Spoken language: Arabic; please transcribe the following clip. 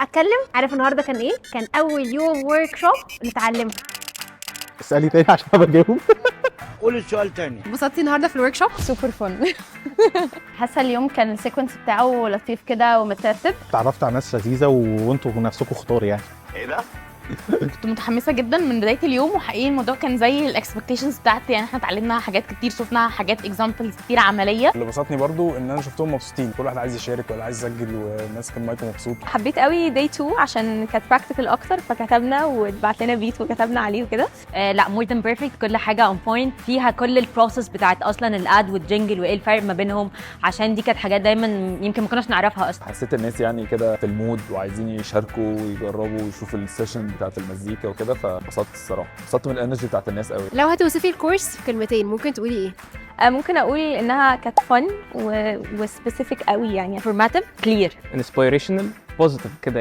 اتكلم. عارف النهارده كان ايه؟ كان اول يوم ورك شوب نتعلمها. اسالي تاني عشان بجاوب. قول السؤال تاني. انبسطتي النهارده في الورك شوب؟ سوبر فن. حاسه اليوم كان السيكونس بتاعه لطيف كده ومترتب. اتعرفت على ناس لذيذه وانتوا نفسكم اختار يعني. ايه ده؟ كنت متحمسه جدا من بدايه اليوم، وحقيقي الموضوع كان زي الاكسبكتيشنز بتاعتي. يعني احنا اتعلمنا حاجات كتير، شفنا حاجات اكزامبلز كتير عمليه. اللي بسطني برضو ان انا شفتهم مبسوطين، كل واحد عايز يشارك ولا عايز يسجل والناس كان مايكو مبسوط. حبيت قوي داي 2 عشان كانت براكتيكال اكتر، فكتبنا واتبعت لنا بيت وكتبنا عليه وكده. لا مور ذان بيرفكت، كل حاجه اون بوينت فيها، كل البروسيس بتاعت اصلا الاد والجنجل وايه الفرق ما بينهم، عشان دي كانت حاجات دايما يمكن ما كناش نعرفها اصلا. حسيت الناس يعني كده في المود وعايزين يشاركوا ويجربوا ويشوفوا السيشن بتاعت المزيكا وكده، فانبسطت الصراحه، انبسطت من الانرجي بتاعت الناس قوي. لو هتوصفي الكورس في كلمتين ممكن تقولي ايه؟ ممكن اقول انها كانت فن وسبيسيفيك قوي، يعني فورماتيف كلير انسبيريشنال بوزيتيف كده.